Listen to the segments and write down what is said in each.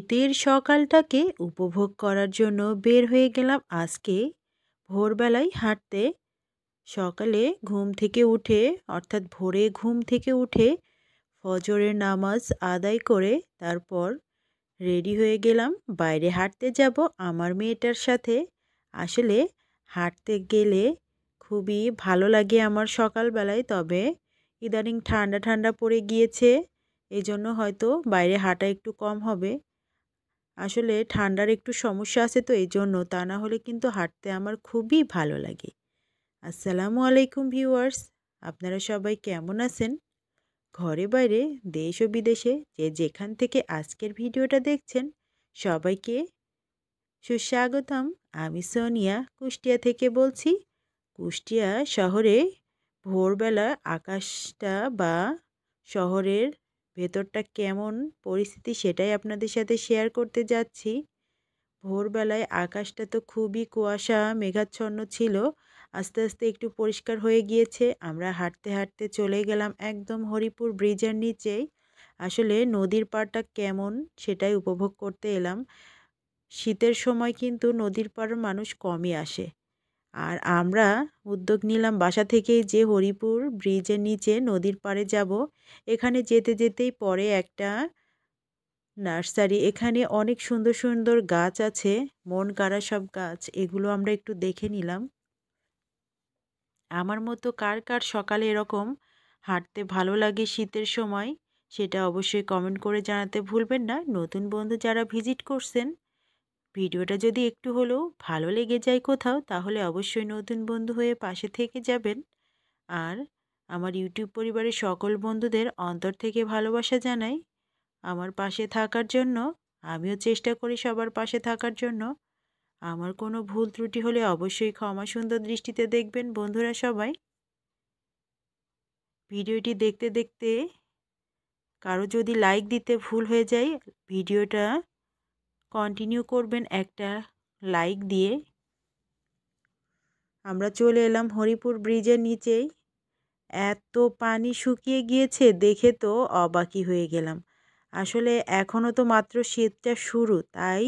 শীতের সকালটাকে উপভোগ করার জন্য বের হয়ে গেলাম আজকে ভোরবেলায় হাঁটতে। সকালে ঘুম থেকে উঠে অর্থাৎ ভোরে ঘুম থেকে উঠে ফজরের নামাজ আদায় করে তারপর রেডি হয়ে গেলাম বাইরে হাঁটতে যাব আমার মেয়েটার সাথে। আসলে হাঁটতে গেলে খুবই ভালো লাগে আমার সকালবেলায়, তবে ইদানিং ঠান্ডা ঠান্ডা পড়ে গিয়েছে, এই জন্য হয়তো বাইরে হাঁটা একটু কম হবে। আসলে ঠান্ডার একটু সমস্যা আছে, তো এই জন্য, তা না হলে কিন্তু হাঁটতে আমার খুবই ভালো লাগে। আসসালামু আলাইকুম ভিউয়ার্স, আপনারা সবাই কেমন আছেন? ঘরে বাইরে দেশ ও বিদেশে যে যেখান থেকে আজকের ভিডিওটা দেখছেন সবাইকে সুস্বাগতম। আমি সোনিয়া কুষ্টিয়া থেকে বলছি। কুষ্টিয়া শহরে ভোরবেলা আকাশটা বা শহরের ভেতরটা কেমন পরিস্থিতি সেটাই আপনাদের সাথে শেয়ার করতে যাচ্ছি। ভোরবেলায় আকাশটা তো খুবই কুয়াশা মেঘাচ্ছন্ন ছিল, আস্তে আস্তে একটু পরিষ্কার হয়ে গিয়েছে। আমরা হাঁটতে হাঁটতে চলে গেলাম একদম হরিপুর ব্রিজের নিচেই। আসলে নদীর পাড়টা কেমন সেটাই উপভোগ করতে এলাম। শীতের সময় কিন্তু নদীর পাড় মানুষ কমই আসে, আর আমরা উদ্যোগ নিলাম বাসা থেকেই যে হরিপুর ব্রিজের নিচে নদীর পাড়ে যাব। এখানে যেতে যেতেই পরে একটা নার্সারি, এখানে অনেক সুন্দর সুন্দর গাছ আছে, মন কাড়া সব গাছ, এগুলো আমরা একটু দেখে নিলাম। আমার মতো কার কার সকালে এরকম হাঁটতে ভালো লাগে শীতের সময় সেটা অবশ্যই কমেন্ট করে জানাতে ভুলবেন না। নতুন বন্ধু যারা ভিজিট করছেন, ভিডিওটা যদি একটু হলেও ভালো লেগে যায় কোথাও, তাহলে অবশ্যই নতুন বন্ধু হয়ে পাশে থেকে যাবেন। আর আমার ইউটিউব পরিবারের সকল বন্ধুদের অন্তর থেকে ভালোবাসা জানাই আমার পাশে থাকার জন্য। আমিও চেষ্টা করি সবার পাশে থাকার জন্য। আমার কোনো ভুল ত্রুটি হলে অবশ্যই ক্ষমা সুন্দর দৃষ্টিতে দেখবেন বন্ধুরা সবাই। ভিডিওটি দেখতে দেখতে কারো যদি লাইক দিতে ভুল হয়ে যায়, ভিডিওটা কন্টিনিউ করবেন একটা লাইক দিয়ে। আমরা চলে এলাম হরিপুর ব্রিজের নিচেই। এত পানি শুকিয়ে গিয়েছে দেখে তো অবাকই হয়ে গেলাম। আসলে এখনও তো মাত্র শীতটা শুরু, তাই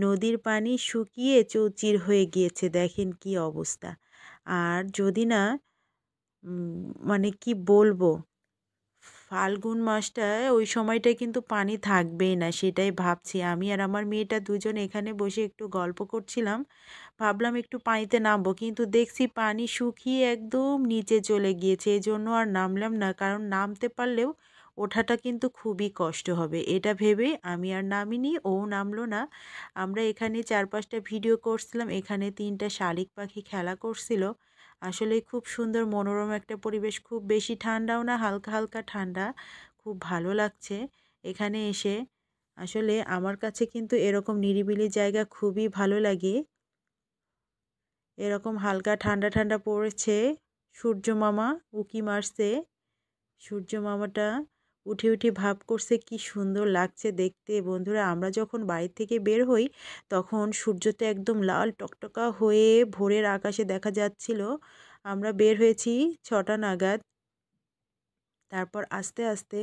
নদীর পানি শুকিয়ে চৌচির হয়ে গিয়েছে, দেখেন কি অবস্থা। আর যদি না মানে কি বলবো, ফাল্গুন মাসটায় ওই সময়টায় কিন্তু পানি থাকবেই না, সেটাই ভাবছি। আমি আর আমার মেয়েটা দুজন এখানে বসে একটু গল্প করছিলাম, ভাবলাম একটু পানিতে নামবো, কিন্তু দেখছি পানি শুকিয়ে একদম নিচে চলে গিয়েছে, এই জন্য আর নামলাম না, কারণ নামতে পারলেও ওঠাটা কিন্তু খুবই কষ্ট হবে, এটা ভেবে আমি আর নামিনি, ও নামলো না। আমরা এখানে 4-5টা ভিডিও করছিলাম, এখানে 3টা শালিক পাখি খেলা করছিল। আসলে খুব সুন্দর মনোরম একটা পরিবেশ, খুব বেশি ঠান্ডাও না, হালকা হালকা ঠান্ডা, খুব ভালো লাগছে এখানে এসে। আসলে আমার কাছে কিন্তু এরকম নিরিবিলি জায়গা খুবই ভালো লাগে। এরকম হালকা ঠান্ডা ঠান্ডা পড়েছে, সূর্য মামা উঁকি মারছে, সূর্য মামাটা উঠে উঠে ভাব করছে, কি সুন্দর লাগছে দেখতে। বন্ধুরা, আমরা যখন বাড়ি থেকে বের হই তখন সূর্যটা একদম লাল টকটকা হয়ে ভোরের আকাশে দেখা যাচ্ছিল। আমরা বের হয়েছি 6টা নাগাদ, তারপর আস্তে আস্তে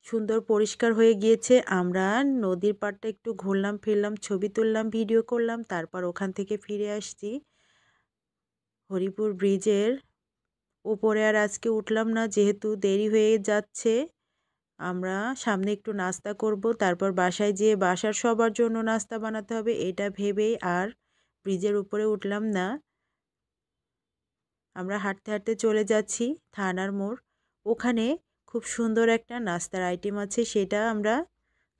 সুন্দর পরিষ্কার হয়ে গিয়েছে। আমরা নদীর পাড়টা একটু ঘুরলাম ফিরলাম, ছবি তুললাম, ভিডিও করলাম, তারপর ওখান থেকে ফিরে আসছি। হরিপুর ব্রিজের উপরে আর আজকে উঠলাম না, যেহেতু দেরি হয়ে যাচ্ছে। আমরা সামনে একটু নাস্তা করব, তারপর বাসায় যেয়ে বাসার সবার জন্য নাস্তা বানাতে হবে, এটা ভেবেই আর ব্রিজের উপরে উঠলাম না। আমরা হাঁটতে হাঁটতে চলে যাচ্ছি থানার মোড়, ওখানে খুব সুন্দর একটা নাস্তার আইটেম আছে, সেটা আমরা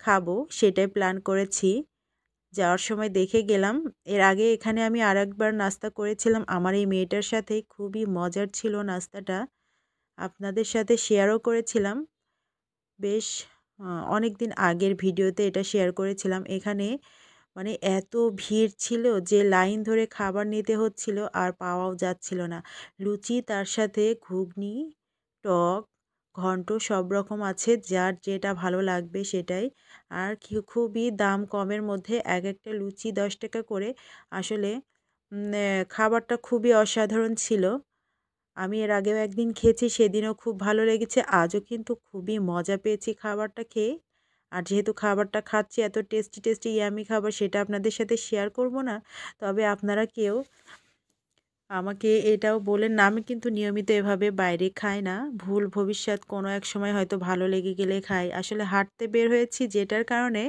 খাবো, সেটাই প্ল্যান করেছি। যাওয়ার সময় দেখে গেলাম, এর আগে এখানে আমি আরেকবার নাস্তা করেছিলাম আমার এই মেয়েটার সাথে, খুবই মজার ছিল নাস্তাটা, আপনাদের সাথে শেয়ারও করেছিলাম। বেশ অনেক দিন আগের ভিডিওতে এটা শেয়ার করেছিলাম। এখানে মানে এত ভিড় ছিল যে লাইন ধরে খাবার নিতে হচ্ছিল আর পাওয়াও যাচ্ছিল না। লুচি, তার সাথে ঘুগনি, টক, ঘন্ট সব রকম আছে, যার যেটা ভালো লাগবে সেটাই। আর খুবই দাম কমের মধ্যে, এক একটা লুচি 10 টাকা করে। আসলে খাবারটা খুবই অসাধারণ ছিল। আমি এর আগেও একদিন খেয়েছি, সেদিনও খুব ভালো লেগেছে, আজও কিন্তু খুবই মজা পেয়েছি খাবারটা খেয়ে। আর যেহেতু খাবারটা খাচ্ছি এত টেস্টি টেস্টি ইয়ামি খাবার, সেটা আপনাদের সাথে শেয়ার করব না। তবে আপনারা কেউ আমাকে এটাও বলেন না, আমি কিন্তু নিয়মিত এভাবে বাইরে খাই না। ভুল ভবিষ্যৎ কোনো এক সময় হয়তো ভালো লেগে গেলে খাই। আসলে হাঁটতে বের হয়েছি যেটার কারণে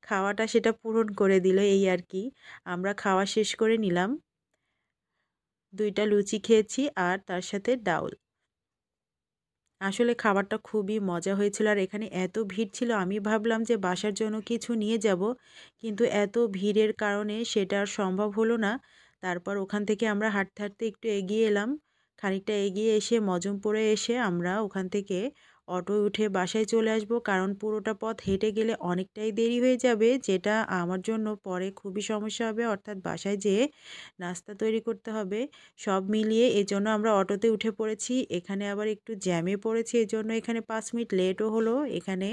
খাওয়াটা সেটা পূরণ করে দিল, এই আর কি। আমরা খাওয়া শেষ করে নিলাম। 2টা লুচি খেয়েছি আর তার সাথে ডাউল। আসলে খাবারটা খুবই মজা হয়েছিল আর এখানে এত ভিড় ছিল, আমি ভাবলাম যে বাসার জন্য কিছু নিয়ে যাব, কিন্তু এত ভিড়ের কারণে সেটা আর সম্ভব হলো না। তারপর ওখান থেকে আমরা হাঁটতে হাঁটতে একটু এগিয়ে এলাম। খানিকটা এগিয়ে এসে মজমপুরে এসে আমরা ওখান থেকে অটোয় উঠে বাসায় চলে আসব, কারণ পুরোটা পথ হেঁটে গেলে অনেকটাই দেরি হয়ে যাবে, যেটা আমার জন্য পরে খুবই সমস্যা হবে, অর্থাৎ বাসায় যেয়ে নাস্তা তৈরি করতে হবে। সব মিলিয়ে এজন্য আমরা অটোতে উঠে পড়েছি। এখানে আবার একটু জ্যামে পড়েছি, এজন্য এখানে 5 মিনিট লেটও হলো। এখানে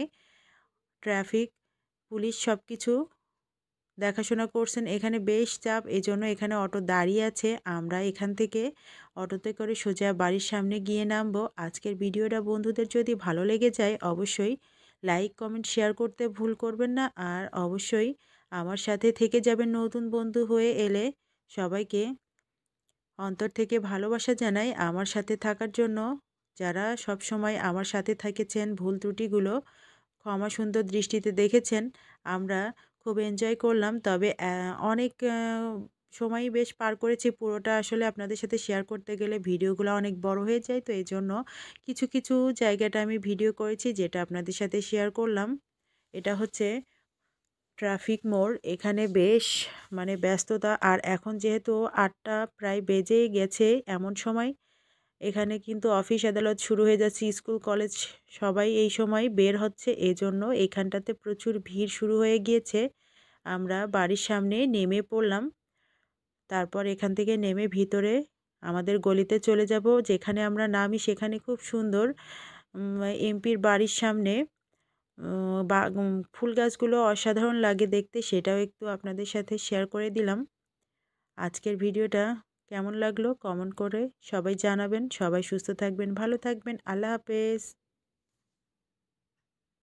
ট্রাফিক পুলিশ সব কিছু দেখাশোনা করছেন, এখানে বেশ চাপ, এজন্য এখানে অটো দাঁড়িয়ে আছে। আমরা এখান থেকে অটোতে করে সোজা বাড়ির সামনে গিয়ে নামবো। আজকের ভিডিওটা বন্ধুদের যদি ভালো লেগে যায় অবশ্যই লাইক কমেন্ট শেয়ার করতে ভুল করবেন না, আর অবশ্যই আমার সাথে থেকে যাবেন নতুন বন্ধু হয়ে এলে। সবাইকে অন্তর থেকে ভালোবাসা জানাই আমার সাথে থাকার জন্য। যারা সব সময় আমার সাথে থেকেছেন, ভুল ত্রুটিগুলো ক্ষমা সুন্দর দৃষ্টিতে দেখেছেন। আমরা খুব এনজয় করলাম। তবে অনেক সময়ই বেশ পার করেছি। পুরোটা আসলে আপনাদের সাথে শেয়ার করতে গেলে ভিডিওগুলো অনেক বড় হয়ে যায়, তো এজন্য কিছু কিছু জায়গাটা আমি ভিডিও করেছি যেটা আপনাদের সাথে শেয়ার করলাম। এটা হচ্ছে ট্রাফিক মোড়। এখানে বেশ মানে ব্যস্ততা, আর এখন যেহেতু 8টা প্রায় বেজেই গেছে, এমন সময় এখানে কিন্তু অফিস আদালত শুরু হয়ে যাচ্ছে, স্কুল কলেজ সবাই এই সময় বের হচ্ছে, এজন্য এখানটাতে প্রচুর ভিড় শুরু হয়ে গিয়েছে। আমরা বাড়ির সামনে নেমে পড়লাম। তারপর এখান থেকে নেমে ভিতরে আমাদের গলিতে চলে যাব। যেখানে আমরা নামি সেখানে খুব সুন্দর এমপির বাড়ির সামনে ফুল গাছগুলো অসাধারণ লাগে দেখতে, সেটাও একটু আপনাদের সাথে শেয়ার করে দিলাম। আজকের ভিডিওটা কেমন লাগলো কমেন্ট করে সবাই জানাবেন। সবাই সুস্থ থাকবেন, ভালো থাকবেন। আল্লাহ হাফেজ।